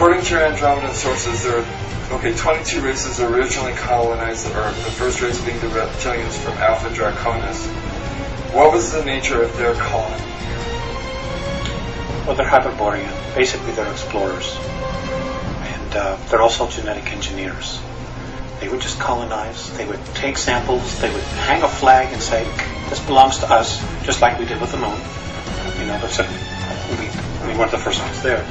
According to your Andromedan sources, there are 22 races originally colonized the Earth, the first race being the Reptilians from Alfa Draconis. What was the nature of their colony? Well, they're Hyperborean. Basically, they're explorers. And they're also genetic engineers. They would just colonize. They would take samples. They would hang a flag and say, this belongs to us, just like we did with the moon. But we weren't the first ones there.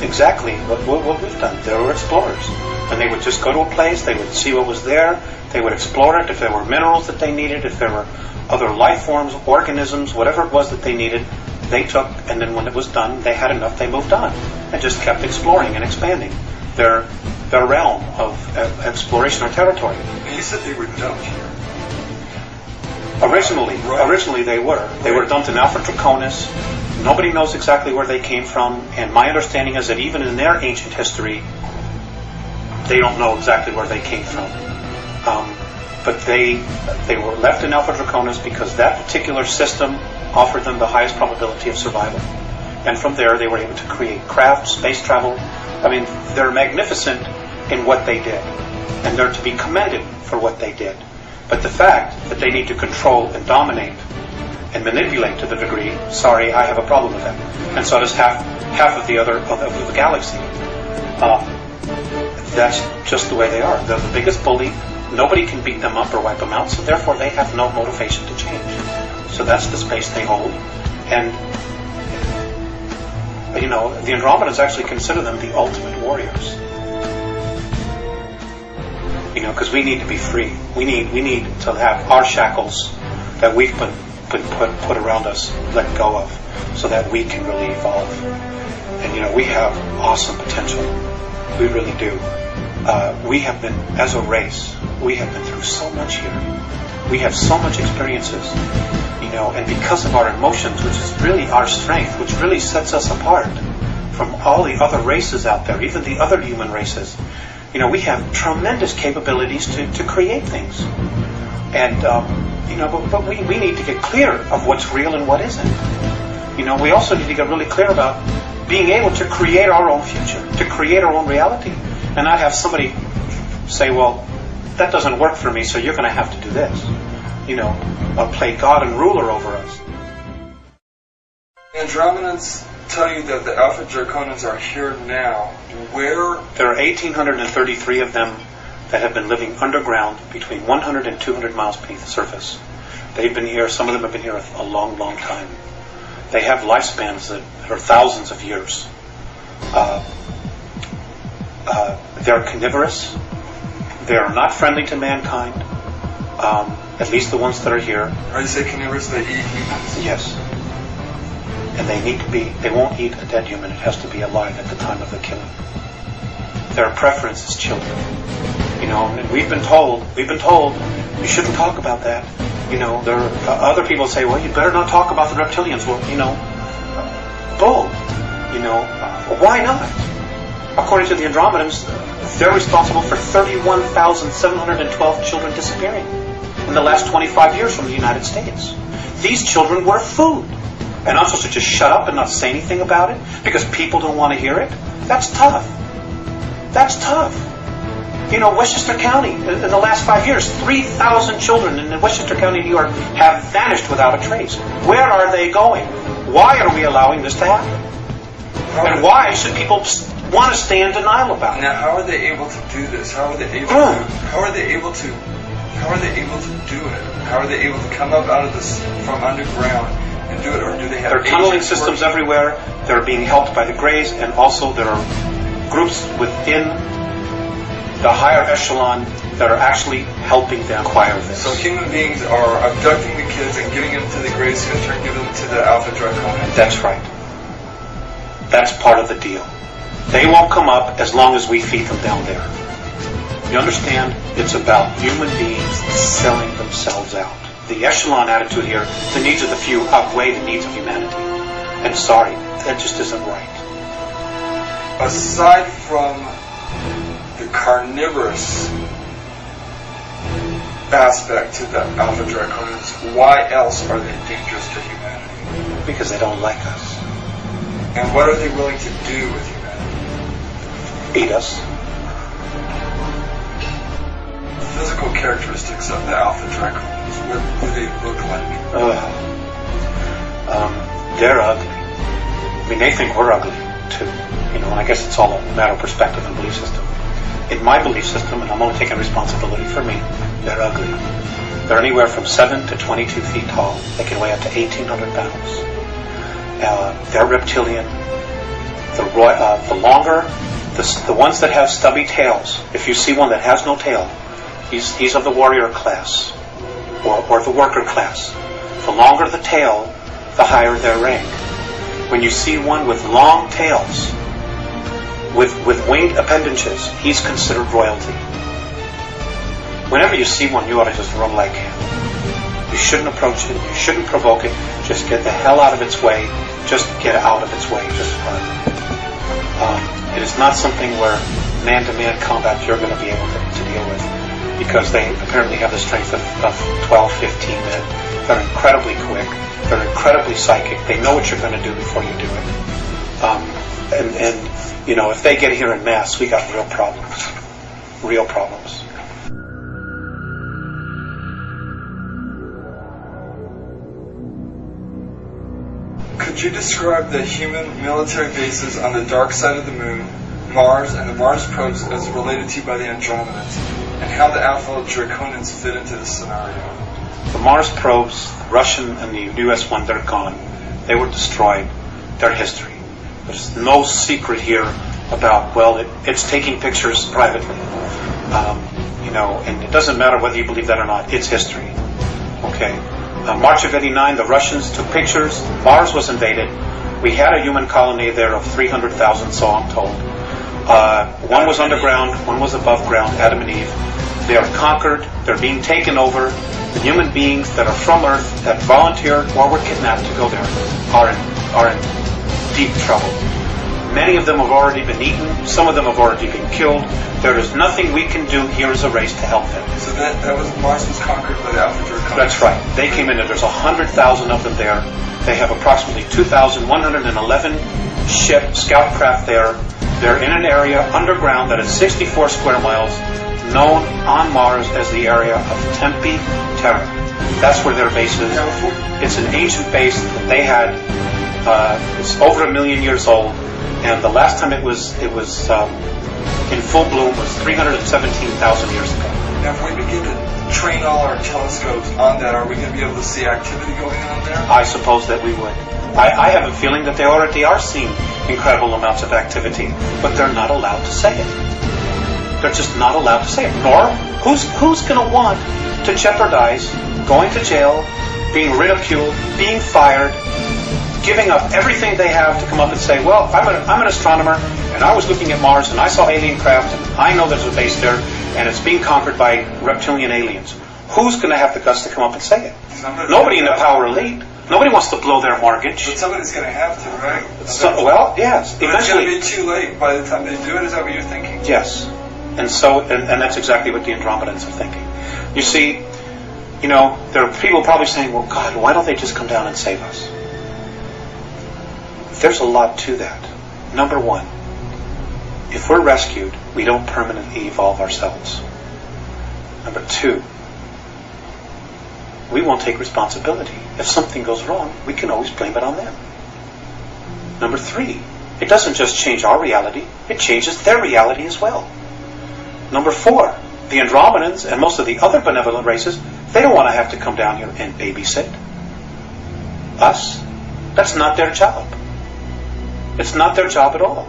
Exactly what we've done. They were explorers. And they would just go to a place, they would see what was there, they would explore it, if there were minerals that they needed, if there were other life forms, organisms, whatever it was that they needed, they took, and then when it was done, they had enough, they moved on, and just kept exploring and expanding their realm of exploration or territory. And you said they were dumped here. Originally they were. They were dumped in Alfa Draconis. Nobody knows exactly where they came from, and my understanding is that even in their ancient history, they don't know exactly where they came from. But they were left in Alfa Draconis because that particular system offered them the highest probability of survival. And from there, they were able to create craft, space travel. I mean, they're magnificent in what they did, and they're to be commended for what they did. But the fact that they need to control and dominate and manipulate to the degree, sorry, I have a problem with that. And so does half of the other of the galaxy. That's just the way they are. They're the biggest bully. Nobody can beat them up or wipe them out, so therefore they have no motivation to change. So that's the space they hold. And, the Andromedans actually consider them the ultimate warriors. Because we need to be free. We need to have our shackles that we've been put around us let go of, so that we can really evolve. And we have awesome potential. We really do. We have been, as a race, we have been through so much here. We have so much experiences, and because of our emotions, which is really our strength, which really sets us apart from all the other races out there, even the other human races, we have tremendous capabilities to create things. And, but we need to get clear of what's real and what isn't. We also need to get really clear about being able to create our own future, to create our own reality, and not have somebody say, well, that doesn't work for me, so you're going to have to do this. Play God and ruler over us. Andromedans tell you that the Alfa Draconis are here now. Where? There are 1,833 of them that have been living underground between 100 and 200 miles beneath the surface. They've been here, some of them have been here a long, long time. They have lifespans that are thousands of years. They're carnivorous. They are not friendly to mankind, at least the ones that are here. Are you saying carnivorous, they eat humans? Yes. And they won't eat a dead human. It has to be alive at the time of the killing. Their preference is children. And we've been told, you shouldn't talk about that. There are other people say, well, you better not talk about the reptilians. Well, bull. Why not? According to the Andromedans, they're responsible for 31,712 children disappearing in the last 25 years from the United States. These children were food. And I'm supposed to just shut up and not say anything about it because people don't want to hear it? That's tough. That's tough. Westchester County, in the last 5 years, 3,000 children in Westchester County, New York, have vanished without a trace. Where are they going? Why are we allowing this to happen? And why should people want to stay in denial about it? Now, how are they able to do this? How are they able to do it? How are they able to come up out of this from underground and do it, or do they have? There are tunneling systems everywhere. They're being helped by the Greys, and also there are groups within the higher echelon that are actually helping them acquire this. So human beings are abducting the kids and giving them to the Greys who in turn give them to the Alfa Draconis. That's right. That's part of the deal. They won't come up as long as we feed them down there. You understand? It's about human beings selling themselves out. The echelon attitude here, the needs of the few outweigh the needs of humanity. And sorry, that just isn't right. Aside from the carnivorous aspect to the Alfa Draconis, why else are they dangerous to humanity? Because they don't like us. And what are they willing to do with humanity? Eat us. Physical characteristics of the Alpha Draconis, what do they look like? They're ugly. I mean, they think we're ugly too. You know, and I guess it's all a matter of perspective and belief system. In my belief system, and I'm only taking responsibility for me, they're ugly. They're anywhere from 7 to 22 feet tall. They can weigh up to 1,800 pounds. They're reptilian. The longer, the ones that have stubby tails, if you see one that has no tail, he's of the warrior class, or the worker class. The longer the tail, the higher their rank. When you see one with long tails, with winged appendages, he's considered royalty. Whenever you see one, you ought to just run like him. You shouldn't approach it. You shouldn't provoke it. Just get the hell out of its way. Just get out of its way. Just run. It is not something where man-to-man combat you're going to be able to deal with, because they apparently have the strength of 12, 15 men. They're incredibly quick. They're incredibly psychic. They know what you're going to do before you do it. And you know, if they get here en masse, we got real problems. Real problems. Could you describe the human military bases on the dark side of the moon, Mars, and the Mars probes as related to you by the Andromedanos, and how the Alpha Draconis fit into this scenario? The Mars probes, the Russian and the US one, they're gone. They were destroyed. They're history. There's no secret here about, well, it's taking pictures privately. You know, and it doesn't matter whether you believe that or not. It's history. Okay. March of '89, the Russians took pictures. Mars was invaded. We had a human colony there of 300,000, so I'm told. One was underground, one was above ground, Adam and Eve. They are conquered. They're being taken over. The human beings that are from Earth, that volunteered or were kidnapped to go there, are in deep trouble. Many of them have already been eaten. Some of them have already been killed. There is nothing we can do here as a race to help them. So that was Mars was conquered by the Alpha Draconis? That's right. They came in, and there's 100,000 of them there. They have approximately 2,111 scout craft there. They're in an area underground that is 64 square miles, known on Mars as the area of Tempe Terra. That's where their base is. It's an ancient base that they had. It's over 1 million years old, and the last time it was in full bloom was 317,000 years ago. Now, if we begin to train all our telescopes on that, are we going to be able to see activity going on there? I suppose that we would. I have a feeling that they already are seeing incredible amounts of activity, but they're not allowed to say it. They're just not allowed to say it. Nor, who's going to want to jeopardize going to jail, being ridiculed, being fired, giving up everything they have to come up and say, well, I'm an astronomer, and I was looking at Mars, and I saw alien craft, and I know there's a base there, and it's being conquered by reptilian aliens. Who's going to have the guts to come up and say it? Nobody in the power elite. Nobody wants to blow their mortgage. But somebody's going to have to, right? Well, yes. But eventually, it's going to be too late by the time they do it. Is that what you're thinking? Yes. And that's exactly what the Andromedanos are thinking. You see, you know, there are people probably saying, well, God, why don't they just come down and save us? There's a lot to that. Number one, if we're rescued, we don't permanently evolve ourselves. Number two, we won't take responsibility. If something goes wrong, we can always blame it on them. Number three, it doesn't just change our reality, it changes their reality as well. Number four, the Andromedanos and most of the other benevolent races, they don't want to have to come down here and babysit us. That's not their job. It's not their job at all.